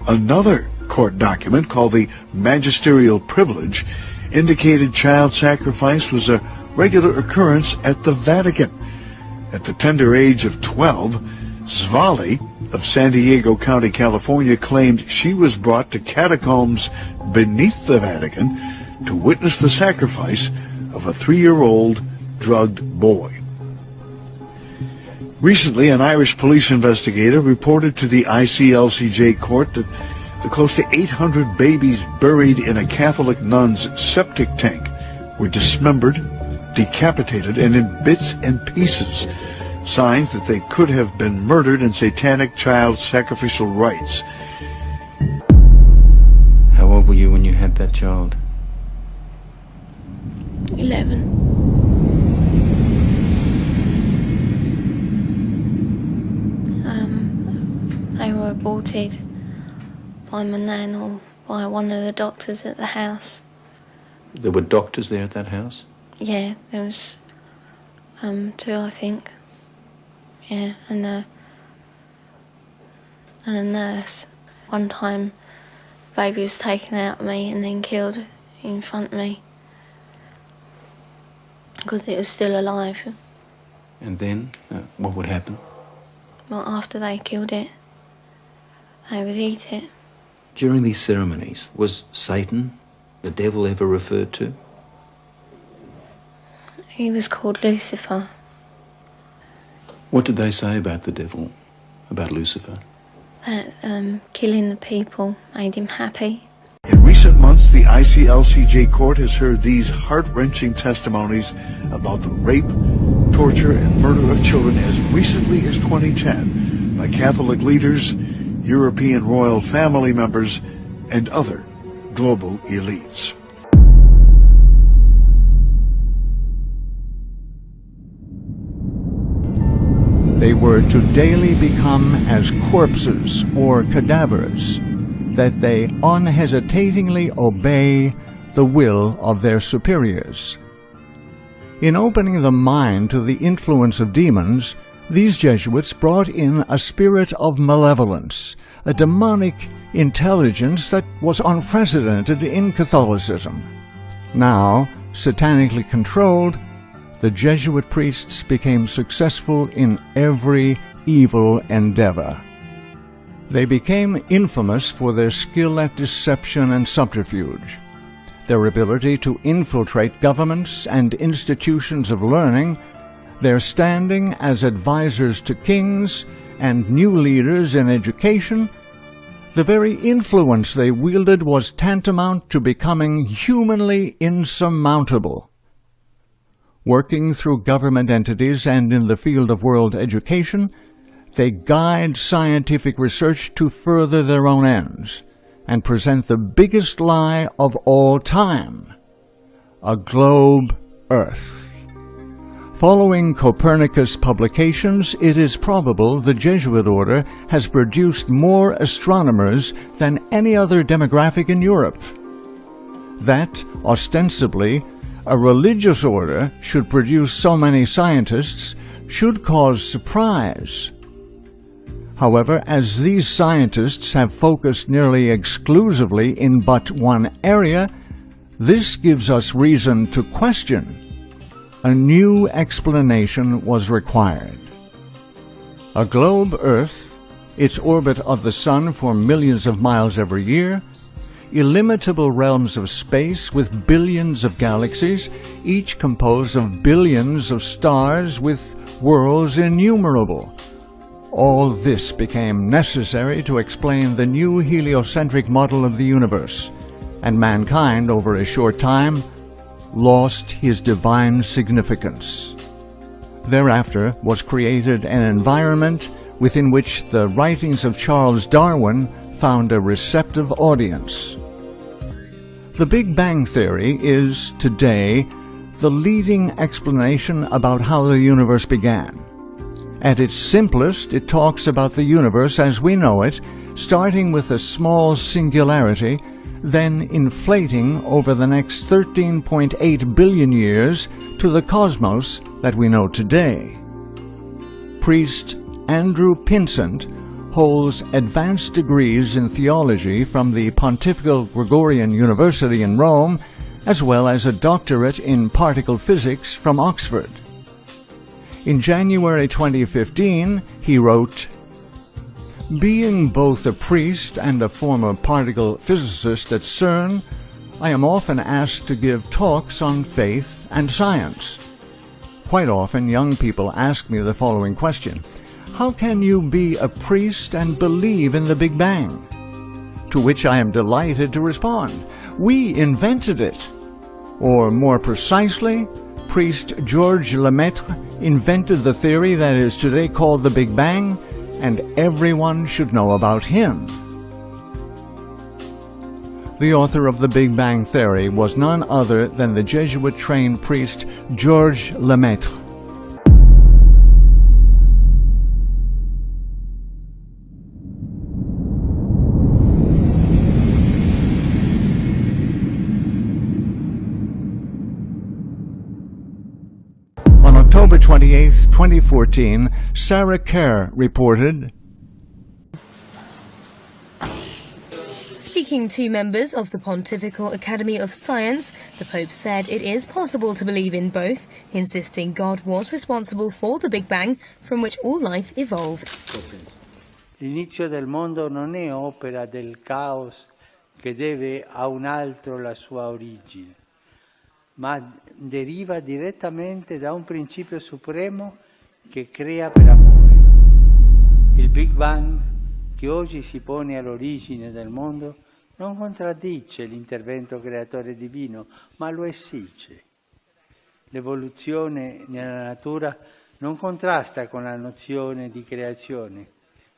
Another court document called the Magisterial Privilege indicated child sacrifice was a regular occurrence at the Vatican. At the tender age of 12, Svali of San Diego County, California, claimed she was brought to catacombs beneath the Vatican to witness the sacrifice of a 3-year-old drugged boy. Recently, an Irish police investigator reported to the ICLCJ court that the close to 800 babies buried in a Catholic nun's septic tank were dismembered, decapitated, and in bits and pieces, signs that they could have been murdered in satanic child sacrificial rites. How old were you when you had that child? 11. They were aborted by my nan or by one of the doctors at the house. There were doctors there at that house? Yeah, there was 2, I think. Yeah, and a nurse. One time, baby was taken out of me and then killed in front of me because it was still alive. And then, what would happen? Well, after they killed it, they would eat it. During these ceremonies, was Satan, the devil, ever referred to? He was called Lucifer. What did they say about the devil, about Lucifer? That killing the people made him happy. In recent months, the ICLCJ court has heard these heart-wrenching testimonies about the rape, torture, and murder of children as recently as 2010 by Catholic leaders, European royal family members, and other global elites. They were to daily become as corpses or cadavers, that they unhesitatingly obey the will of their superiors. In opening the mind to the influence of demons, these Jesuits brought in a spirit of malevolence, a demonic intelligence that was unprecedented in Catholicism. Now, satanically controlled, the Jesuit priests became successful in every evil endeavor. They became infamous for their skill at deception and subterfuge, their ability to infiltrate governments and institutions of learning, their standing as advisors to kings and new leaders in education. The very influence they wielded was tantamount to becoming humanly insurmountable. Working through government entities and in the field of world education, they guide scientific research to further their own ends and present the biggest lie of all time, a globe Earth. Following Copernicus' publications, it is probable the Jesuit order has produced more astronomers than any other demographic in Europe. That, ostensibly, a religious order should produce so many scientists should cause surprise. However, as these scientists have focused nearly exclusively in but one area, this gives us reason to question. A new explanation was required. A globe Earth, its orbit of the Sun for millions of miles every year, illimitable realms of space with billions of galaxies, each composed of billions of stars with worlds innumerable. All this became necessary to explain the new heliocentric model of the universe, and mankind, over a short time, lost his divine significance. Thereafter was created an environment within which the writings of Charles Darwin found a receptive audience. The Big Bang Theory is, today, the leading explanation about how the universe began. At its simplest, it talks about the universe as we know it, starting with a small singularity, then inflating over the next 13.8 billion years to the cosmos that we know today. Priest Andrew Pinsent holds advanced degrees in theology from the Pontifical Gregorian University in Rome, as well as a doctorate in particle physics from Oxford. In January 2015, he wrote, "Being both a priest and a former particle physicist at CERN, I am often asked to give talks on faith and science. Quite often, young people ask me the following question: how can you be a priest and believe in the Big Bang? To which I am delighted to respond, we invented it. Or more precisely, priest Georges Lemaitre invented the theory that is today called the Big Bang, and everyone should know about him." The author of the Big Bang Theory was none other than the Jesuit-trained priest Georges Lemaitre. On October 28, 2014, Sarah Kerr reported, Speaking to members of the Pontifical Academy of Science, the Pope said it is possible to believe in both, insisting God was responsible for the Big Bang from which all life evolved. L'inizio del mondo non è opera del caos che deve a un altro la sua origine, ma deriva direttamente da un principio supremo che crea per amore. Il Big Bang, che oggi si pone all'origine del mondo, non contraddice l'intervento creatore divino, ma lo esige. L'evoluzione nella natura non contrasta con la nozione di creazione,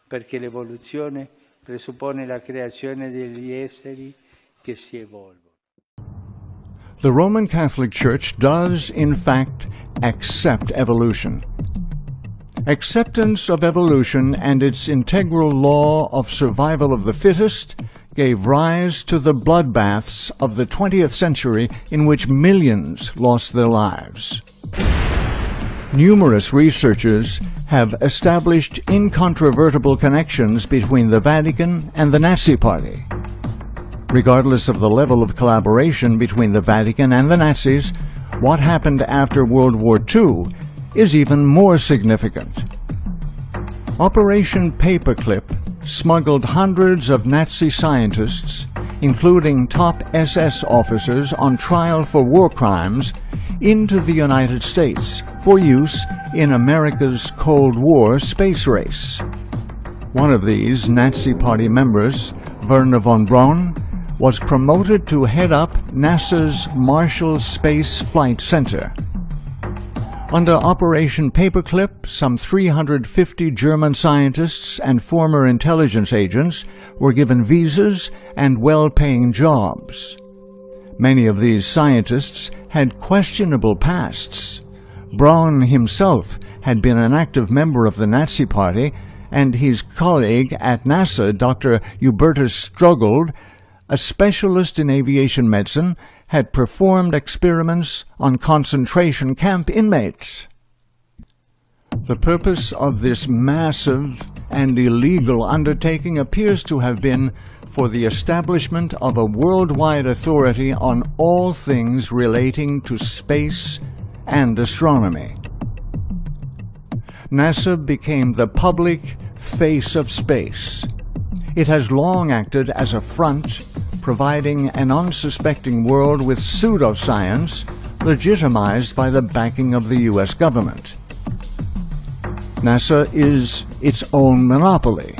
perché l'evoluzione presuppone la creazione degli esseri che si evolvono. The Roman Catholic Church does, in fact, accept evolution. Acceptance of evolution and its integral law of survival of the fittest gave rise to the bloodbaths of the 20th century in which millions lost their lives. Numerous researchers have established incontrovertible connections between the Vatican and the Nazi Party. Regardless of the level of collaboration between the Vatican and the Nazis, what happened after World War II is even more significant. Operation Paperclip smuggled hundreds of Nazi scientists, including top SS officers on trial for war crimes, into the United States for use in America's Cold War space race. One of these Nazi Party members, Wernher von Braun, was promoted to head up NASA's Marshall Space Flight Center. Under Operation Paperclip, some 350 German scientists and former intelligence agents were given visas and well-paying jobs. Many of these scientists had questionable pasts, Braun himself had been an active member of the Nazi Party, and his colleague at NASA, Dr. Hubertus Struggold, a specialist in aviation medicine, had performed experiments on concentration camp inmates. The purpose of this massive and illegal undertaking appears to have been for the establishment of a worldwide authority on all things relating to space and astronomy. NASA became the public face of space. It has long acted as a front, providing an unsuspecting world with pseudoscience legitimized by the backing of the U.S. government. NASA is its own monopoly.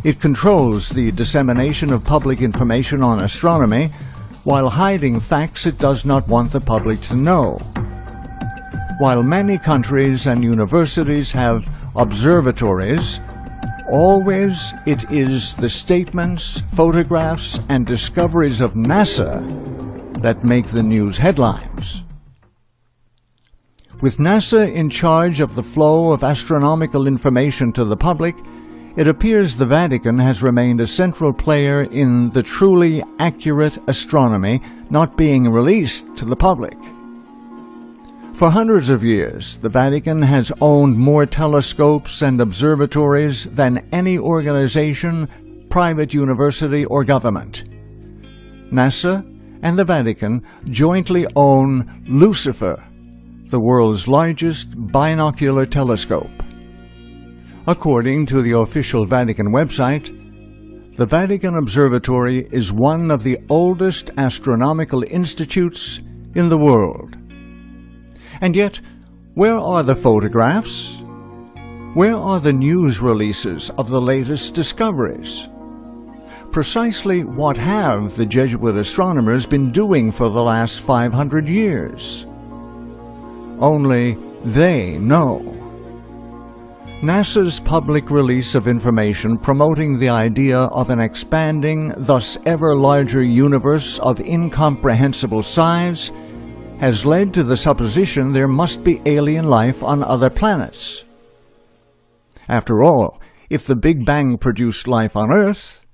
It controls the dissemination of public information on astronomy while hiding facts it does not want the public to know. While many countries and universities have observatories, always it is the statements, photographs, and discoveries of NASA that make the news headlines. With NASA in charge of the flow of astronomical information to the public, it appears the Vatican has remained a central player in the truly accurate astronomy not being released to the public. For hundreds of years, the Vatican has owned more telescopes and observatories than any organization, private university, or government. NASA and the Vatican jointly own Lucifer, the world's largest binocular telescope. According to the official Vatican website, the Vatican Observatory is one of the oldest astronomical institutes in the world. And yet, where are the photographs? Where are the news releases of the latest discoveries? Precisely what have the Jesuit astronomers been doing for the last 500 years? Only they know. NASA's public release of information promoting the idea of an expanding, thus ever larger universe of incomprehensible size has led to the supposition there must be alien life on other planets. After all, if the Big Bang produced life on Earth,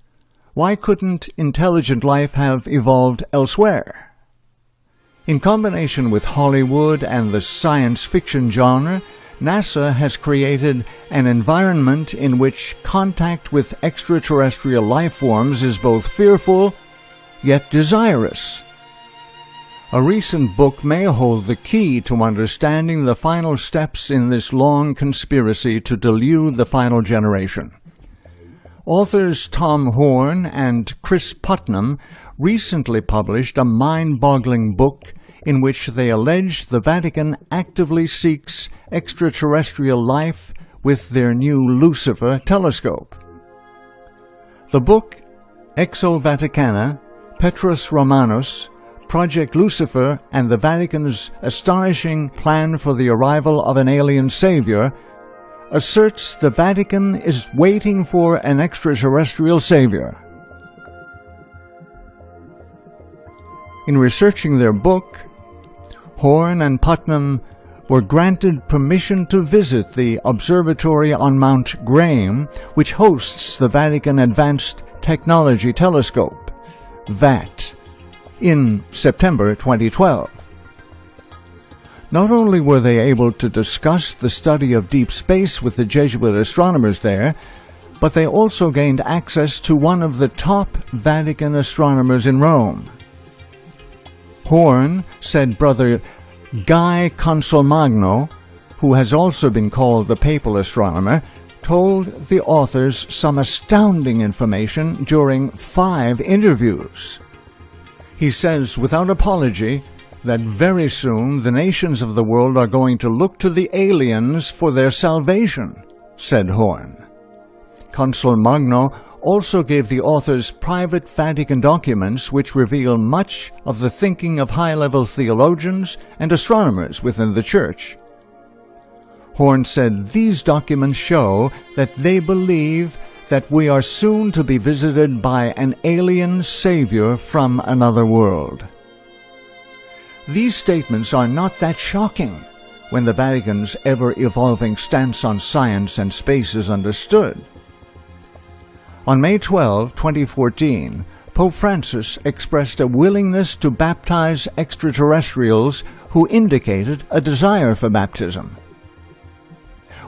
why couldn't intelligent life have evolved elsewhere? In combination with Hollywood and the science fiction genre, NASA has created an environment in which contact with extraterrestrial life forms is both fearful yet desirous. A recent book may hold the key to understanding the final steps in this long conspiracy to delude the final generation. Authors Tom Horn and Chris Putnam recently published a mind-boggling book in which they allege the Vatican actively seeks extraterrestrial life with their new Lucifer telescope. The book Exo Vaticana, Petrus Romanus, Project Lucifer, and the Vatican's astonishing plan for the arrival of an alien savior asserts the Vatican is waiting for an extraterrestrial savior. In researching their book, Horn and Putnam were granted permission to visit the observatory on Mount Graham, which hosts the Vatican Advanced Technology Telescope, VAT, in September 2012. Not only were they able to discuss the study of deep space with the Jesuit astronomers there, but they also gained access to one of the top Vatican astronomers in Rome. Horn said Brother Guy Consolmagno, who has also been called the papal astronomer, told the authors some astounding information during 5 interviews. He says without apology that very soon the nations of the world are going to look to the aliens for their salvation, said Horn. Consolmagno also gave the authors private Vatican documents which reveal much of the thinking of high-level theologians and astronomers within the Church. Horn said these documents show that they believe that we are soon to be visited by an alien savior from another world. These statements are not that shocking when the Vatican's ever-evolving stance on science and space is understood. On May 12, 2014, Pope Francis expressed a willingness to baptize extraterrestrials who indicated a desire for baptism.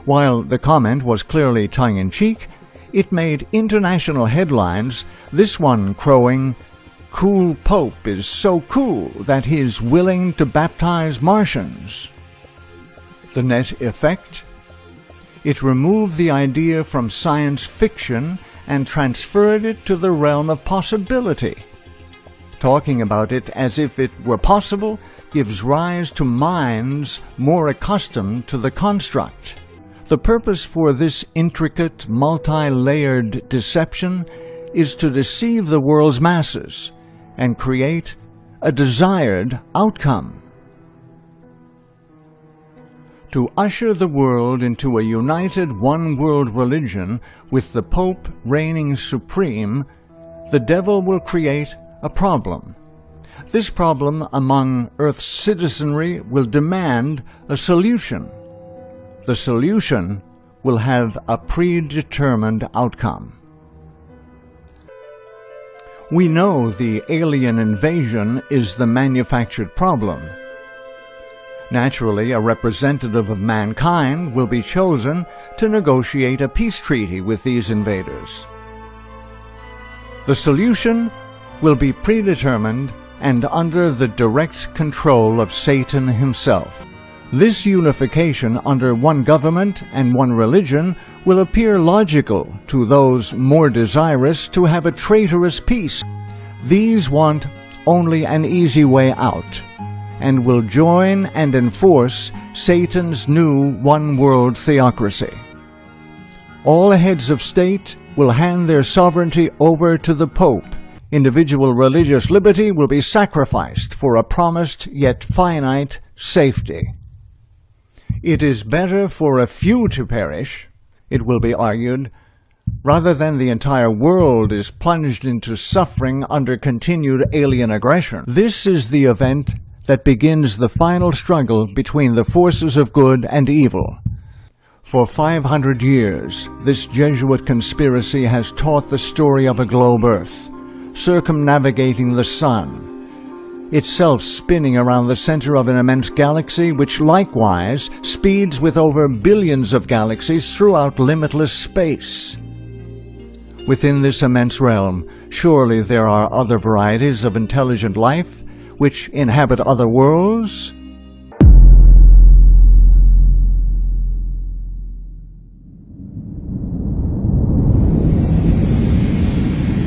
While the comment was clearly tongue-in-cheek, it made international headlines, this one crowing, "Cool Pope is so cool that he's willing to baptize Martians." The net effect? It removed the idea from science fiction and transferred it to the realm of possibility. Talking about it as if it were possible gives rise to minds more accustomed to the construct. The purpose for this intricate, multi-layered deception is to deceive the world's masses and create a desired outcome. To usher the world into a united one-world religion with the Pope reigning supreme, the devil will create a problem. This problem among Earth's citizenry will demand a solution. The solution will have a predetermined outcome. We know the alien invasion is the manufactured problem. Naturally, a representative of mankind will be chosen to negotiate a peace treaty with these invaders. The solution will be predetermined and under the direct control of Satan himself. This unification under one government and one religion will appear logical to those more desirous to have a traitorous peace. These want only an easy way out, and will join and enforce Satan's new one-world theocracy. All heads of state will hand their sovereignty over to the Pope. Individual religious liberty will be sacrificed for a promised yet finite safety. It is better for a few to perish, it will be argued, rather than the entire world is plunged into suffering under continued alien aggression. This is the event that begins the final struggle between the forces of good and evil. For 500 years, this Jesuit conspiracy has taught the story of a globe Earth, circumnavigating the sun, itself spinning around the center of an immense galaxy which likewise speeds with over billions of galaxies throughout limitless space. Within this immense realm, surely there are other varieties of intelligent life which inhabit other worlds?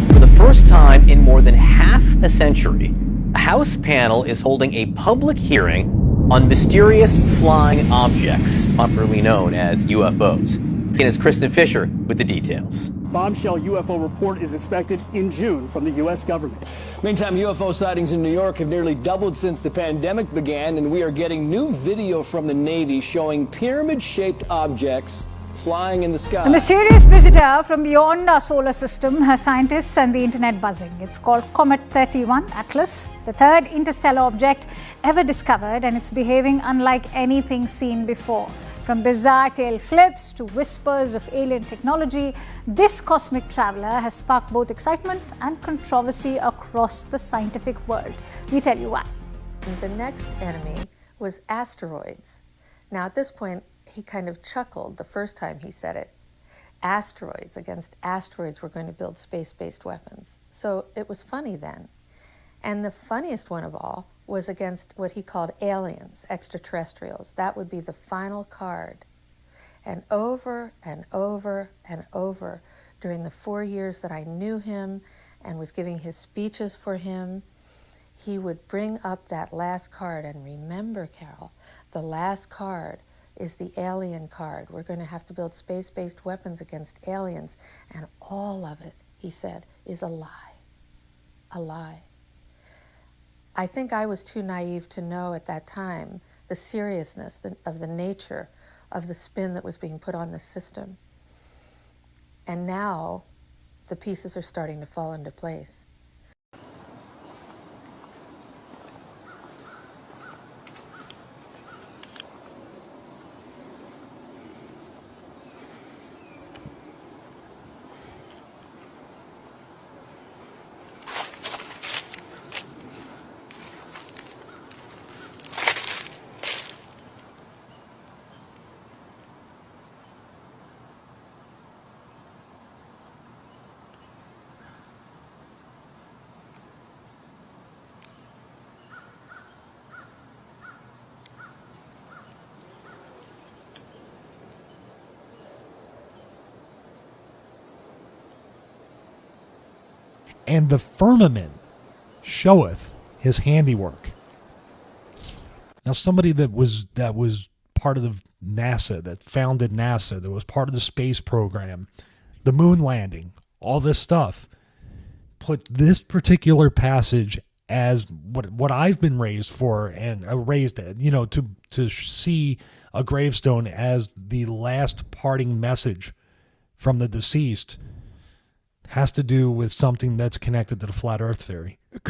For the first time in more than half a century, a House panel is holding a public hearing on mysterious flying objects, popularly known as UFOs. CNN's Kristen Fisher with the details. Bombshell UFO report is expected in June from the U.S. government. Meantime, UFO sightings in New York have nearly doubled since the pandemic began, and we are getting new video from the Navy showing pyramid-shaped objects flying in the sky. A mysterious visitor from beyond our solar system has scientists and the internet buzzing. It's called Comet 31 Atlas, the third interstellar object ever discovered, and it's behaving unlike anything seen before. From bizarre tail flips to whispers of alien technology, this cosmic traveler has sparked both excitement and controversy across the scientific world. We tell you why. The next enemy was asteroids. Now at this point, he kind of chuckled the first time he said it. Asteroids, against asteroids, we're going to build space-based weapons. So it was funny then. And the funniest one of all was against what he called aliens, extraterrestrials. That would be the final card. And over and over and over during the 4 years that I knew him and was giving his speeches for him, he would bring up that last card. And remember, Carol, the last card is the alien card. We're going to have to build space-based weapons against aliens. And all of it, he said, is a lie. A lie. I think I was too naive to know at that time the seriousness of the nature of the spin that was being put on the system. And now the pieces are starting to fall into place. and the firmament showeth his handiwork. Now, somebody that was part of the NASA, that founded NASA, that was part of the space program, the moon landing, all this stuff, put this particular passage as what I've been raised for, and raised, to see a gravestone as the last parting message from the deceased, has to do with something that's connected to the flat earth theory.